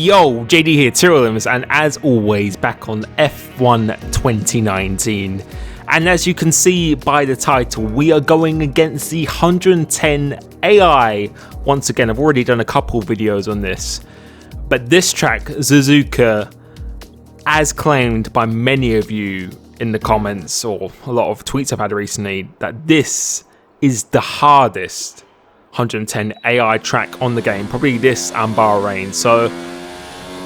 Yo, JD here, Limitless, and as always, back on F1 2019. And as you can see by the title, we are going against the 110 AI. Once again, I've already done a couple videos on this, but this track, Suzuka, as claimed by many of you in the comments or a lot of tweets I've had recently, that this is the hardest 110 AI track on the game, probably this and Bahrain. So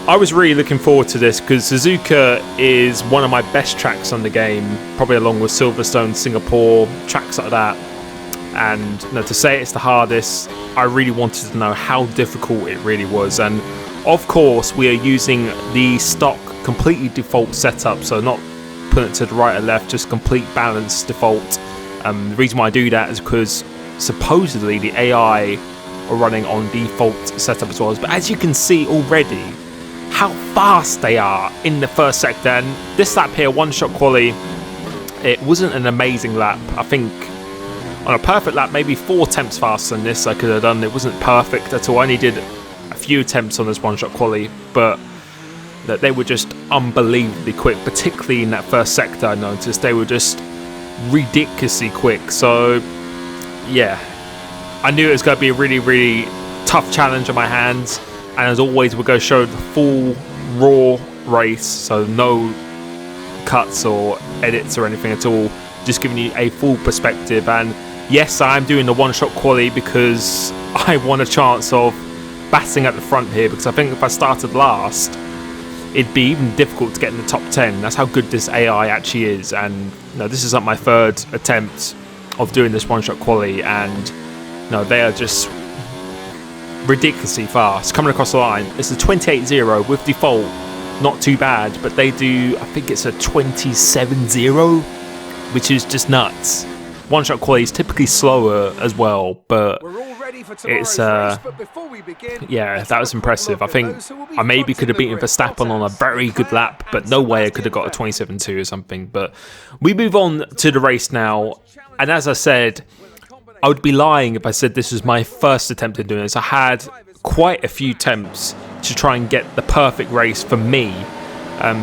I was really looking forward to this because Suzuka is one of my best tracks on the game, probably along with Silverstone, Singapore, tracks like that. And to say it's the hardest, I really wanted to know how difficult it really was. And of course, we are using the stock completely default setup, so not putting it to the right or left, just complete balance default. The reason why I do that is because supposedly the AI are running on default setup as well. But as you can see already, how fast they are in the first sector. And this lap here, one shot quali, it wasn't an amazing lap. I think on a perfect lap, maybe 4 attempts faster than this I could have done. It wasn't perfect at all. I only did a few attempts on this one shot quali, but that they were just unbelievably quick, particularly in that first sector. I noticed they were just ridiculously quick. So yeah, I knew it was going to be a really tough challenge on my hands. And as always, we're going to show the full raw race, so no cuts or edits or anything at all, just giving you a full perspective. And yes, I'm doing the one-shot quali because I want a chance of batting at the front here, because I think if I started last, it'd be even difficult to get in the top 10. That's how good this AI actually is. And this is like my 3rd attempt of doing this one-shot quali, and they are just ridiculously fast coming across the line. It's a 28.0 with default, not too bad, but they do, I think it's a 27.0, which is just nuts. One shot quali is typically slower as well, but it's yeah, that was impressive. I think I maybe could have beaten Verstappen on a very good lap, but no way I could have got a 27.2 or something. But we move on to the race now, and as I said, I would be lying if I said this was my first attempt at doing this. I had quite a few attempts to try and get the perfect race for me.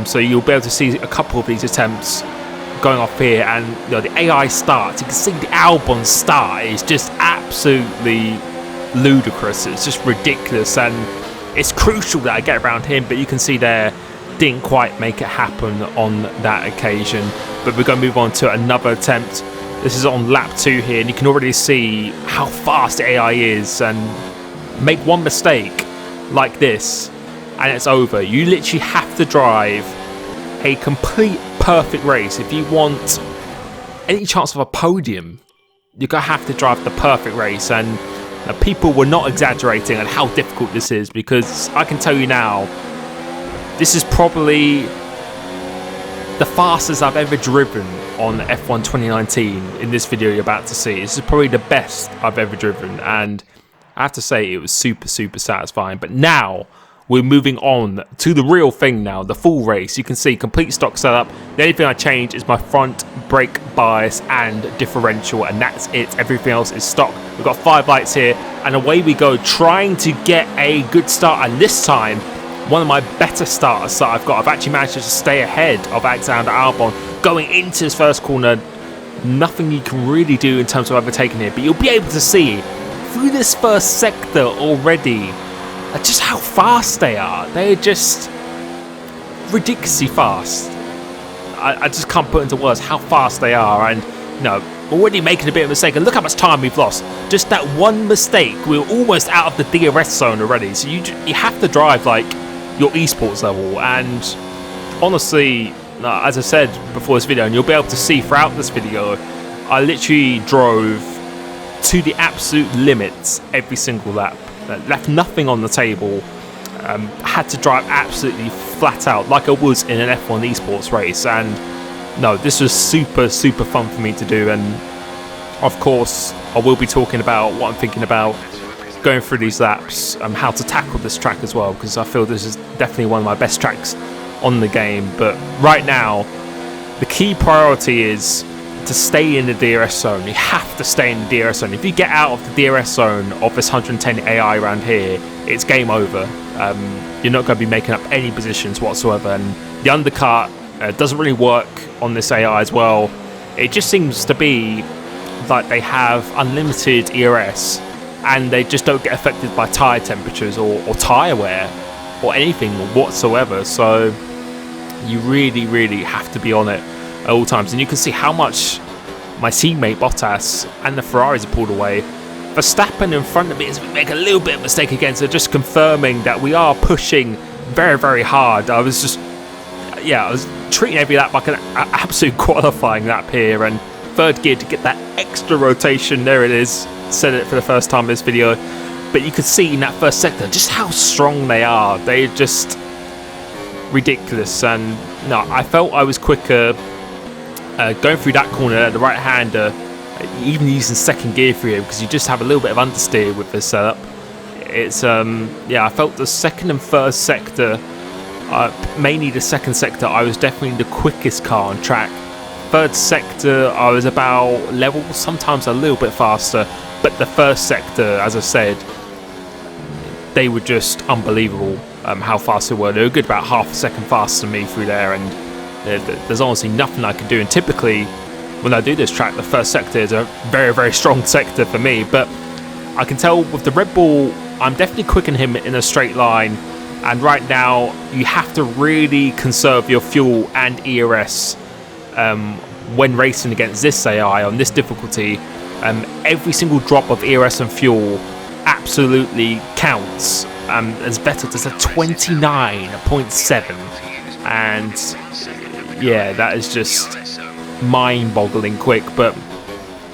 So you'll be able to see a couple of these attempts going off here, and the AI start. You can see the Albon start is just absolutely ludicrous. It's just ridiculous, and it's crucial that I get around him. But you can see there, didn't quite make it happen on that occasion. But we're going to move on to another attempt. This is on lap 2 here, and you can already see how fast the AI is, and make one mistake like this and it's over. You literally have to drive a complete perfect race. If you want any chance of a podium, you're going to have to drive the perfect race. And people were not exaggerating on how difficult this is, because I can tell you now, this is probably the fastest I've ever driven on F1 2019 in this video you're about to see. This is probably the best I've ever driven, and I have to say it was super satisfying. But now we're moving on to the real thing now, the full race. You can see complete stock setup. The only thing I changed is my front brake bias and differential, and that's it. Everything else is stock. We've got 5 lights here, and away we go, trying to get a good start. And this time, one of my better starts that I've got. I've actually managed to stay ahead of Alexander Albon going into his first corner. Nothing you can really do in terms of overtaking here, but you'll be able to see through this first sector already just how fast they are. They're just ridiculously fast. I just can't put into words how fast they are. And already making a bit of a mistake, and look how much time we've lost. Just that one mistake, we're almost out of the DRS zone already. So you have to drive like your esports level. And honestly, as I said before this video, and you'll be able to see throughout this video, I literally drove to the absolute limits every single lap. Left nothing on the table. Had to drive absolutely flat out like I was in an F1 esports race. And this was super fun for me to do. And of course, I will be talking about what I'm thinking about going through these laps, how to tackle this track as well, because I feel this is definitely one of my best tracks on the game. But right now, the key priority is to stay in the DRS zone. You have to stay in the DRS zone. If you get out of the DRS zone of this 110 AI around here, it's game over. You're not going to be making up any positions whatsoever, and the undercut doesn't really work on this AI as well. It just seems to be like they have unlimited ERS, and they just don't get affected by tyre temperatures or tyre wear or anything whatsoever. So you really have to be on it at all times. And you can see how much my teammate Bottas and the Ferraris have pulled away. Verstappen in front of me is make a little bit of a mistake again, so just confirming that we are pushing very hard. I was treating every lap like an absolute qualifying lap here, and third gear to get that extra rotation. There it is. Said it for the first time in this video, but you could see in that first sector just how strong they are. They're just ridiculous. And no, I felt I was quicker going through that corner, the right hander, even using second gear for you, because you just have a little bit of understeer with this setup. It's I felt the second and third sector, mainly the second sector, I was definitely the quickest car on track. Third sector, I was about level, sometimes a little bit faster, but the first sector, as I said, they were just unbelievable how fast they were. They were good about half a second faster than me through there, and there's honestly nothing I can do. And typically, when I do this track, the first sector is a very strong sector for me, but I can tell with the Red Bull, I'm definitely quicker than him in a straight line. And right now, you have to really conserve your fuel and ERS when racing against this AI on this difficulty. Every single drop of ERS and fuel absolutely counts. It's better to say 29.7, and yeah, that is just mind-boggling quick. But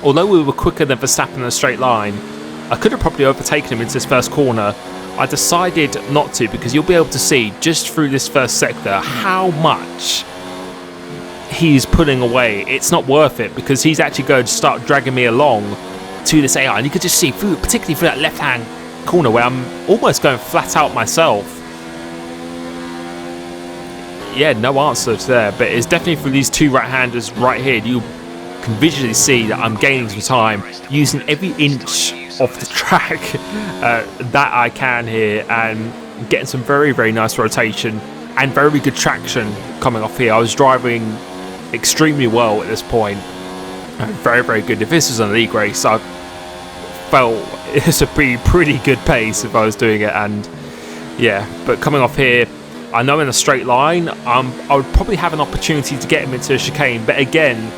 although we were quicker than Verstappen in a straight line, I could have probably overtaken him into this first corner. I decided not to, because you'll be able to see just through this first sector how much he's putting away. It's not worth it, because he's actually going to start dragging me along to this AI, and you could just see through, particularly through that left-hand corner where I'm almost going flat out myself. Yeah, no answers there, but it's definitely through these two right-handers right here. You can visually see that I'm gaining some time, using every inch of the track that I can here, and getting some very nice rotation and very good traction coming off here. I was driving extremely well at this point, very good. If this was a league race, I felt it's a pretty good pace if I was doing it. And yeah, but coming off here, I know in a straight line I would probably have an opportunity to get him into a chicane, but again,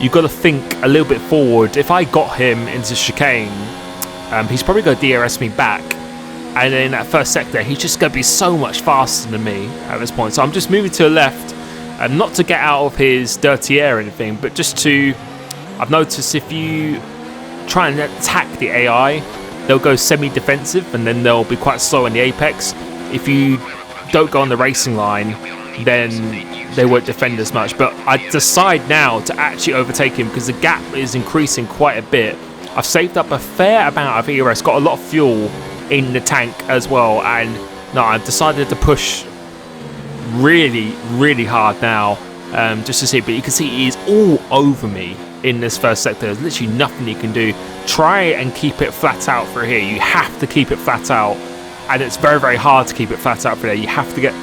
you've got to think a little bit forward. If I got him into chicane, he's probably going to DRS me back, and then in that first sector he's just going to be so much faster than me at this point. So I'm just moving to the left, and not to get out of his dirty air or anything, but just to, I've noticed if you try and attack the AI, they'll go semi-defensive, and then they'll be quite slow in the apex. If you don't go on the racing line, then they won't defend as much. But I decide now to actually overtake him, because the gap is increasing quite a bit. I've saved up a fair amount of ERS, got a lot of fuel in the tank as well, and no, I've decided to push really hard now, just to see. But you can see he is all over me in this first sector. There's literally nothing you can do. Try and keep it flat out for here. You have to keep it flat out, and it's very hard to keep it flat out for there. You have to get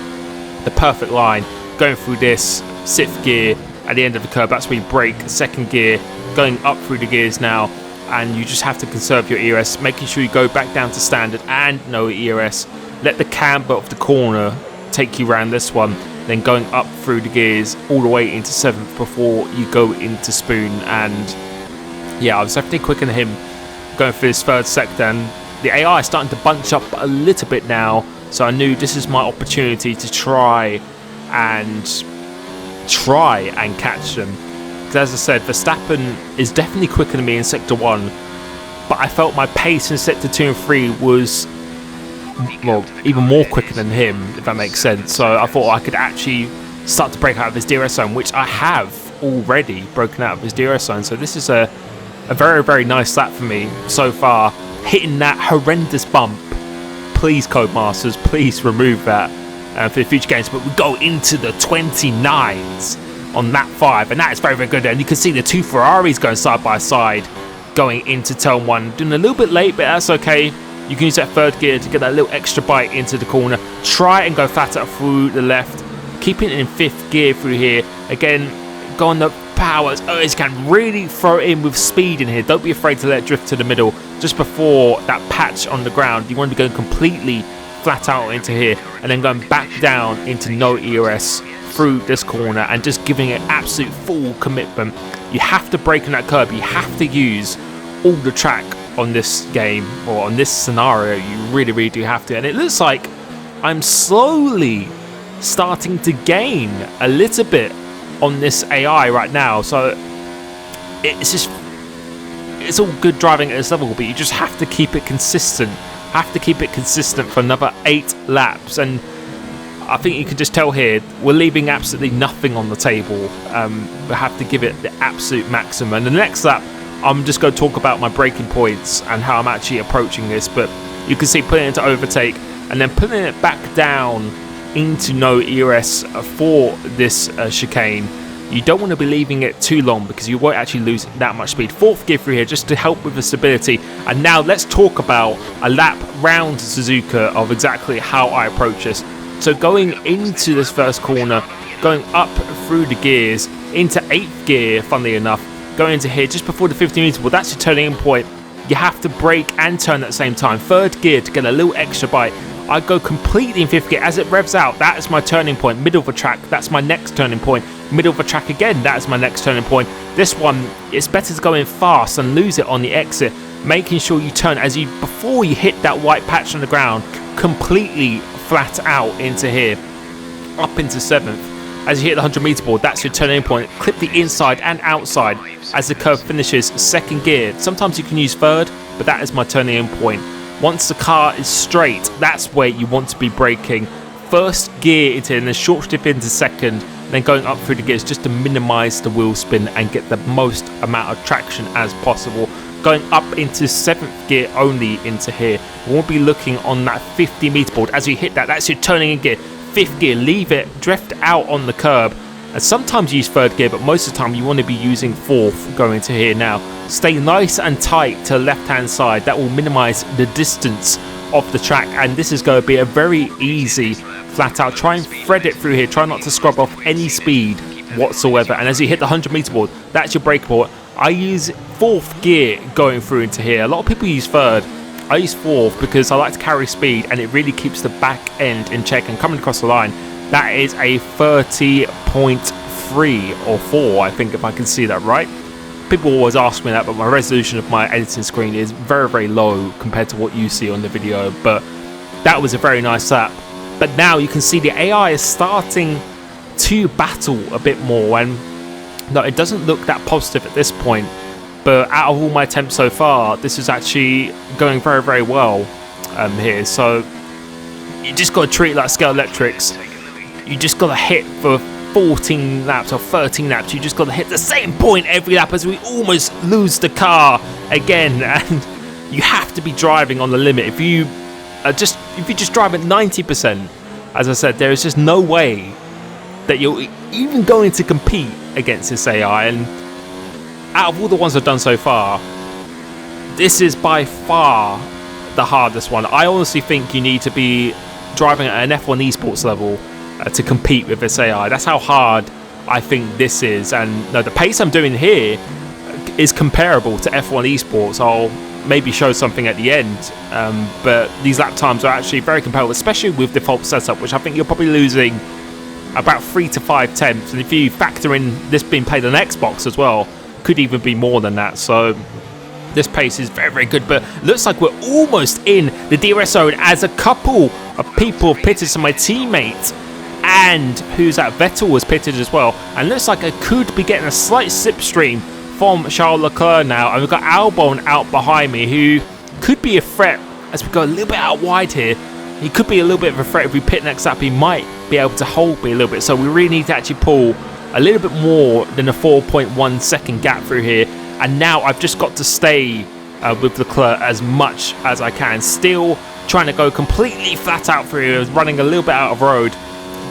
the perfect line going through this 6th gear at the end of the curve. That's where you brake. 2nd gear, going up through the gears now, and you just have to conserve your ERS, making sure you go back down to standard and no ERS. Let the camber of the corner take you around this one, then going up through the gears all the way into 7th before you go into spoon. And yeah, I was definitely quicker than him going through this 3rd sector, and the AI is starting to bunch up a little bit now, so I knew this is my opportunity to try and catch them. Because as I said, Verstappen is definitely quicker than me in sector 1, but I felt my pace in sector 2 and 3 was, well, even more quicker than him, if that makes sense. So I thought I could actually start to break out of his DRS zone, which I have already broken out of his DRS zone. So this is a very nice lap for me so far, hitting that horrendous bump. Please, Codemasters, please remove that for the future games. But we go into the 29s on lap 5, and that is very good. And you can see the 2 Ferraris going side by side going into turn 1, doing a little bit late, but that's okay. You can use that third gear to get that little extra bite into the corner. Try and go flat out through the left. Keeping it in fifth gear through here. Again, go on the power as early as you can. Really throw it in with speed in here. Don't be afraid to let it drift to the middle just before that patch on the ground. You want to be going completely flat out into here and then going back down into no ERS through this corner and just giving it absolute full commitment. You have to brake on that curb. You have to use all the track on this game, or on this scenario. You really do have to. And it looks like I'm slowly starting to gain a little bit on this AI right now. So it's all good driving at this level, but you just have to keep it consistent. For another 8 laps. And I think you can just tell here we're leaving absolutely nothing on the table. We have to give it the absolute maximum. And the next lap, I'm just going to talk about my braking points and how I'm actually approaching this. But you can see putting it into overtake and then putting it back down into no ERS for this chicane. You don't want to be leaving it too long because you won't actually lose that much speed. Fourth gear through here just to help with the stability. And now let's talk about a lap round Suzuka of exactly how I approach this. So going into this first corner, going up through the gears into 8th gear, funnily enough, going into here just before the 50 meter wall. That's your turning point. You have to brake and turn at the same time. 3rd gear to get a little extra bite. I go completely in 5th gear as it revs out. That is my turning point. Middle of the track, that's my next turning point. Middle of the track again, that is my next turning point. This one, it's better to go in fast and lose it on the exit, making sure you turn before you hit that white patch on the ground, completely flat out into here, up into 7th. As you hit the 100 meter board, that's your turning point. Clip the inside and outside as the curve finishes. 2nd gear, sometimes you can use 3rd, but that is my turning point. Once the car is straight, that's where you want to be braking. 1st gear into and then short dip into 2nd, then going up through the gears just to minimize the wheel spin and get the most amount of traction as possible. Going up into 7th gear only into here. We won't be looking on that 50 meter board. As you hit that, that's your turning in gear. 5th gear, leave it, drift out on the curb. And sometimes use 3rd gear, but most of the time you want to be using 4th going to here now. Stay nice and tight to the left hand side. That will minimize the distance of the track, and this is going to be a very easy flat out. Try and thread it through here. Try not to scrub off any speed whatsoever. And as you hit the 100 meter board, that's your brake board. I use 4th gear going through into here. A lot of people use 3rd. I use 4th because I like to carry speed and it really keeps the back end in check. And coming across the line, that is a 30.3 or 4, I think, if I can see that right. People always ask me that, but my resolution of my editing screen is very low compared to what you see on the video. But that was a very nice lap. But now you can see the AI is starting to battle a bit more, and no, it doesn't look that positive at this point. But out of all my attempts so far, this is actually going very well here. So you just got to treat it like scale electrics. You just got to hit for 14 laps or 13 laps. You just got to hit the same point every lap as we almost lose the car again. And you have to be driving on the limit. If you just drive at 90%, as I said, there is just no way that you're even going to compete against this AI. And out of all the ones I've done so far, this is by far the hardest one. I honestly think you need to be driving at an F1 esports level to compete with this AI. That's how hard I think this is. And no, the pace I'm doing here is comparable to F1 esports. I'll maybe show something at the end, but these lap times are actually very comparable, especially with default setup, which I think you're probably losing about 3 to 5 tenths. And if you factor in this being played on Xbox as well, could even be more than that. So this pace is very good, but looks like we're almost in the DRS zone as a couple of people pitted. So my teammate and who's that, Vettel, was pitted as well, and looks like I could be getting a slight slipstream from Charles Leclerc now. And we've got Albon out behind me, who could be a threat as we go a little bit out wide here. He could be a little bit of a threat. If we pit next up, he might be able to hold me a little bit. So we really need to actually pull a little bit more than a 4.1 second gap through here. And now I've just got to stay with Leclerc as much as I can. Still trying to go completely flat out through here, running a little bit out of road,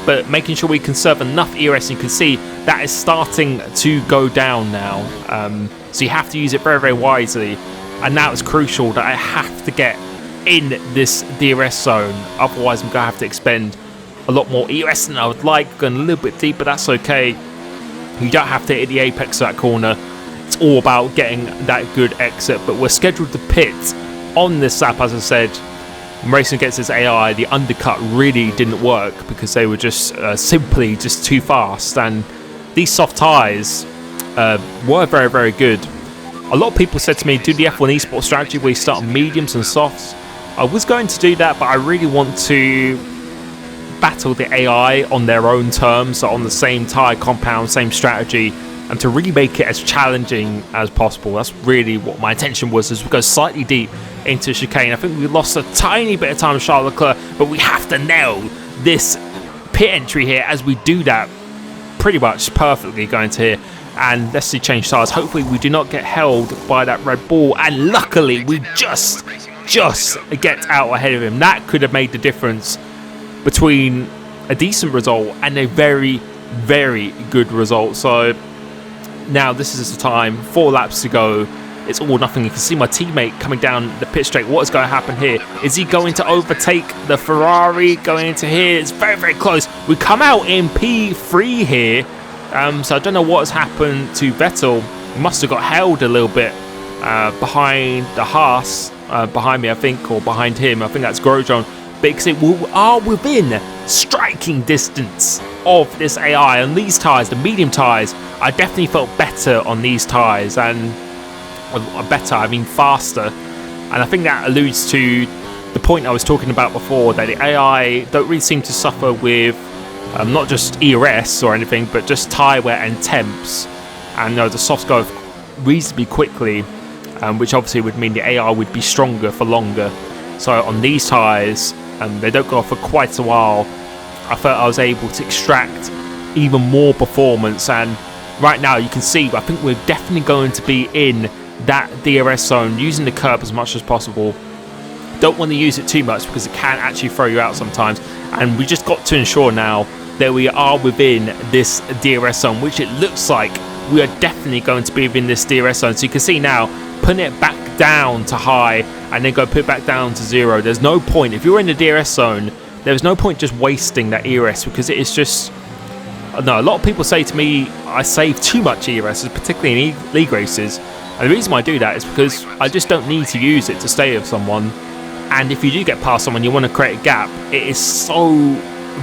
but making sure we conserve enough ERS. You can see that is starting to go down now. So you have to use it very wisely. And now it's crucial that I have to get in this DRS zone. Otherwise, I'm going to have to expend a lot more ERS than I would like. Going a little bit deep, but that's okay. You don't have to hit the apex of that corner. It's all about getting that good exit. But we're scheduled to pit on this lap, as I said. Racing against this AI, the undercut really didn't work because they were just simply just too fast. And these soft tyres were very, very good. A lot of people said to me, do the F1 esports strategy where you start on mediums and softs. I was going to do that, but I really want to battle the AI on their own terms, so on the same tyre compound, same strategy, and to really make it as challenging as possible. That's really what my intention was, as we go slightly deep into chicane. I think we lost a tiny bit of time with Charles Leclerc, but we have to nail this pit entry here as we do that pretty much perfectly going to here. And let's see, change tyres. Hopefully we do not get held by that Red Bull, and luckily we just get out ahead of him. That could have made the difference between a decent result and a very, very good result. So now this is the time, 4 laps to go. It's all or nothing. You can see my teammate coming down the pit straight. What is going to happen here? Is he going to overtake the Ferrari going into here? It's very, very close. We come out in P3 here. So I don't know what has happened to Vettel. He must have got held a little bit behind the Haas, behind me, I think, or behind him. I think that's Grosjean. Because we are within striking distance of this AI. And these tyres, the medium tyres, I definitely felt better on these tyres. And better, I mean faster. And I think that alludes to the point I was talking about before, that the AI don't really seem to suffer with not just ERS or anything, but just tyre wear and temps. And the softs go reasonably quickly, which obviously would mean the AI would be stronger for longer. So on these tyres, they don't go for quite a while. I felt I was able to extract even more performance. And right now you can see, I think we're definitely going to be in that DRS zone, using the curb as much as possible. Don't want to use it too much because it can actually throw you out sometimes. And we just got to ensure now that we are within this DRS zone, which it looks like we are definitely going to be within this DRS zone. So you can see now, putting it back down to high and then go put it back down to 0. There's no point, if you're in the DRS zone, there's no point just wasting that ERS, because it is just, no, a lot of people say to me I save too much ERS, particularly in league races. And the reason why I do that is because I just don't need to use it to stay with someone. And if you do get past someone, you want to create a gap, it is so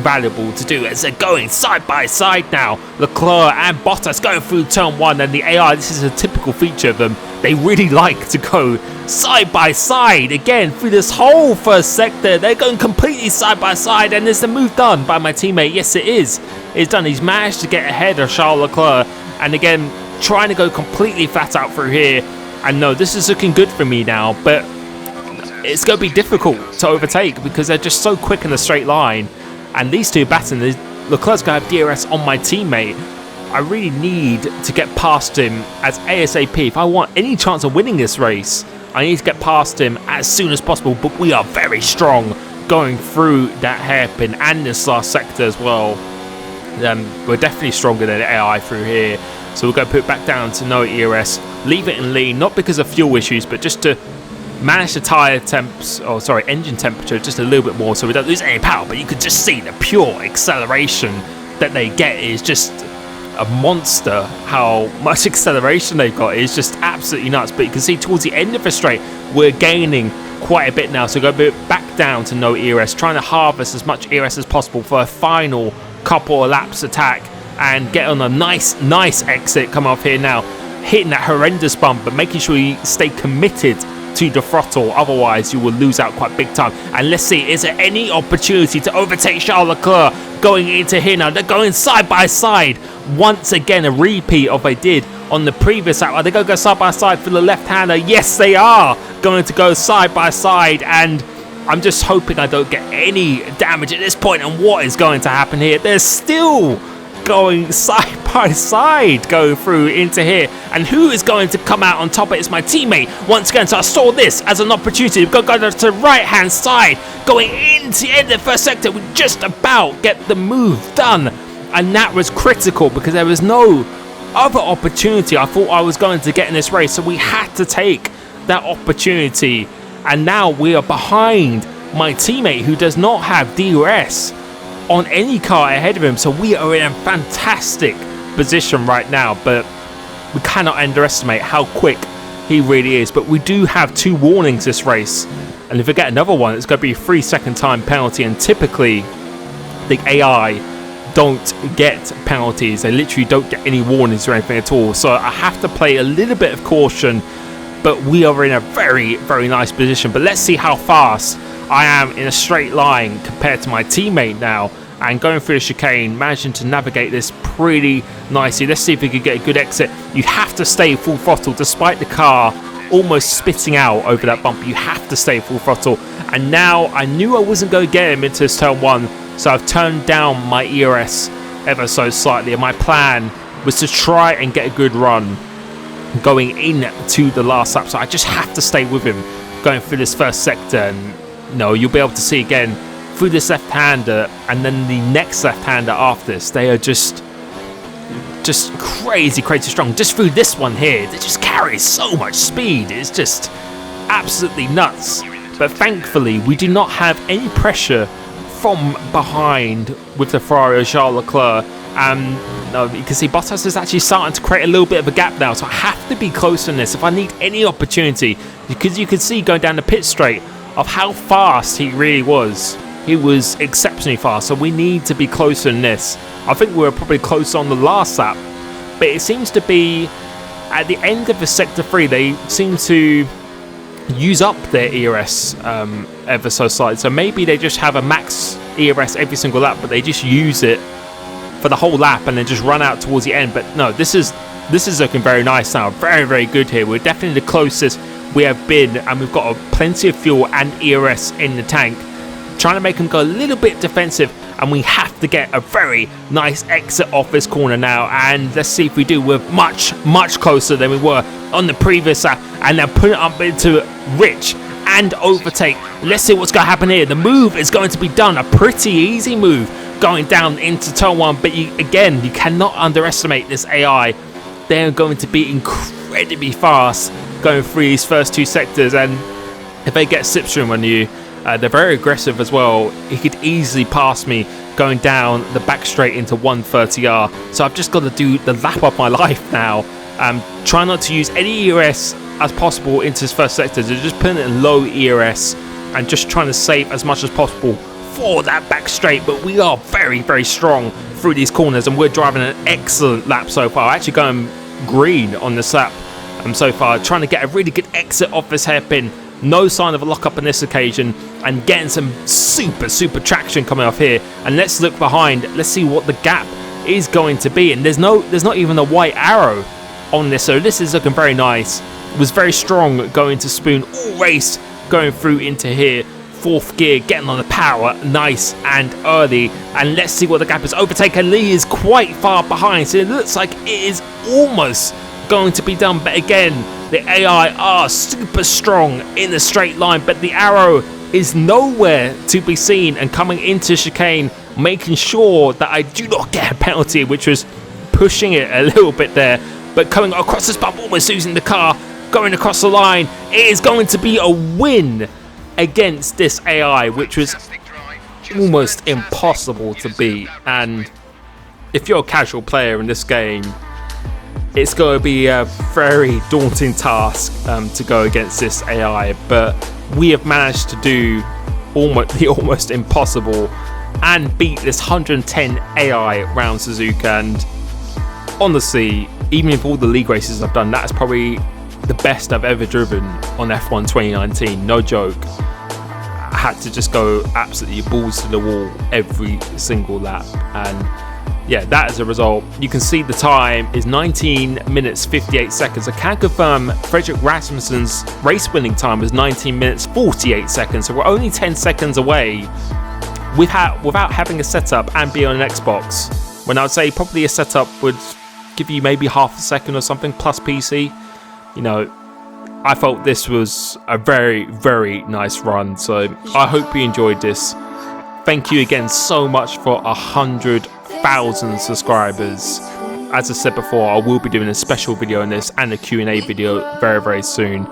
valuable to do, as they're going side by side now. Leclerc and Bottas going through turn 1, and the AI, this is a typical feature of them, they really like to go side by side again through this whole first sector. They're going completely side by side, and there's the move done by my teammate. Yes, it is. It's done. He's managed to get ahead of Charles Leclerc, and again trying to go completely flat out through here. And no, this is looking good for me now, but it's going to be difficult to overtake because they're just so quick in a straight line. And these two battling, Leclerc's going to have DRS on my teammate. I really need to get past him as ASAP. If I want any chance of winning this race, I need to get past him as soon as possible. But we are very strong going through that hairpin and this last sector as well. We're definitely stronger than the AI through here. So we're going to put it back down to no ERS, leave it in lean, not because of fuel issues, but just to manage the tyre temps, or sorry, engine temperature just a little bit more so we don't lose any power. But you can just see the pure acceleration that they get is just a monster. How much acceleration they've got is just absolutely nuts. But you can see towards the end of the straight, we're gaining quite a bit now. So go back down to no ERS, trying to harvest as much ERS as possible for a final couple of laps attack and get on a nice exit. Come off here now, hitting that horrendous bump, but making sure you stay committed to the throttle, otherwise you will lose out quite big time. And let's see, is there any opportunity to overtake Charles Leclerc going into here now? They're going side by side once again, a repeat of they did on the previous lap. Are they going to go side by side for the left-hander? Yes, they are going to go side by side, and I'm just hoping I don't get any damage at this point. And what is going to happen here? They're still going side by side, going through into here, and who is going to come out on top? It's my teammate once again. So I saw this as an opportunity. We've got to go to the right hand side, going into the end of the first sector. We just about get the move done, and that was critical because there was no other opportunity I thought I was going to get in this race. So we had to take that opportunity, and now we are behind my teammate who does not have DRS on any car ahead of him. So we are in a fantastic position right now, but we cannot underestimate how quick he really is. But we do have 2 warnings this race, and if we get another one, it's going to be a 3-second time penalty, and typically the AI don't get penalties. They literally don't get any warnings or anything at all, so I have to play a little bit of caution. But we are in a very, very nice position. But let's see how fast I am in a straight line compared to my teammate now, and going through the chicane, managing to navigate this pretty nicely. Let's see if we can get a good exit. You have to stay full throttle despite the car almost spitting out over that bump. You have to stay full throttle, and now I knew I wasn't going to get him into this turn 1, so I've turned down my ERS ever so slightly, and my plan was to try and get a good run going into the last lap. So I just have to stay with him going through this first sector, and you'll be able to see again through this left-hander and then the next left-hander after this. They are just crazy strong. Just through this one here, they just carry so much speed. It's just absolutely nuts. But thankfully, we do not have any pressure from behind with the Ferrari Charles Leclerc. You can see Bottas is actually starting to create a little bit of a gap now, so I have to be close on this if I need any opportunity, because you can see going down the pit straight of how fast he really was. He was exceptionally fast, so we need to be closer in this. I think we were probably close on the last lap, but it seems to be at the end of the sector 3, they seem to use up their ERS ever so slightly. So maybe they just have a max ERS every single lap, but they just use it for the whole lap and then just run out towards the end. But no, this is looking very nice now. Very, very good here. We're definitely the closest we have been, and we've got plenty of fuel and ERS in the tank, trying to make them go a little bit defensive, and we have to get a very nice exit off this corner now. And let's see if we do. We're much closer than we were on the previous lap, and now put it up into Rich and overtake. Let's see what's going to happen here. The move is going to be done, a pretty easy move going down into turn 1, but you cannot underestimate this AI. They're going to be incredibly fast going through these first 2 sectors, and if they get slipstream on you, they're very aggressive as well. He could easily pass me going down the back straight into 130R. So I've just got to do the lap of my life now. Try not to use any ERS as possible into this first sector. So just putting it in low ERS and just trying to save as much as possible for that back straight. But we are very, very strong through these corners, and we're driving an excellent lap so far. Actually going green on this lap so far, trying to get a really good exit off this hairpin. No sign of a lock-up on this occasion, and getting some super traction coming off here. And let's look behind. Let's see what the gap is going to be. And there's not even a white arrow on this, so this is looking very nice. It was very strong going to Spoon all race, going through into here. 4th gear, getting on the power, nice and early. And let's see what the gap is. Overtake, and Lee is quite far behind, so it looks like it is almost going to be done. But again, the AI are super strong in the straight line, but the arrow is nowhere to be seen, and coming into chicane, making sure that I do not get a penalty, which was pushing it a little bit there. But coming across this bump, almost losing the car, going across the line, it is going to be a win against this AI, which was almost impossible to beat. And if you're a casual player in this game, it's going to be a very daunting task to go against this AI, but we have managed to do the almost impossible and beat this 110 AI around Suzuka. And honestly, even with all the league races I've done, that's probably the best I've ever driven on F1 2019, no joke. I had to just go absolutely balls to the wall every single lap, and yeah, that is a result. You can see the time is 19 minutes 58 seconds. I can confirm Frederick Rasmussen's race winning time was 19 minutes 48 seconds, so we're only 10 seconds away without having a setup and be on an Xbox, when I would say probably a setup would give you maybe half a second or something plus PC. I felt this was a very, very nice run, so I hope you enjoyed this. Thank you again so much for 100,000 subscribers. As I said before, I will be doing a special video on this and a Q&A video very, very soon.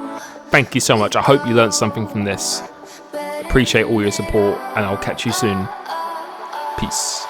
thank you so much. I hope you learned something from this. Appreciate all your support, and I'll catch you soon. Peace.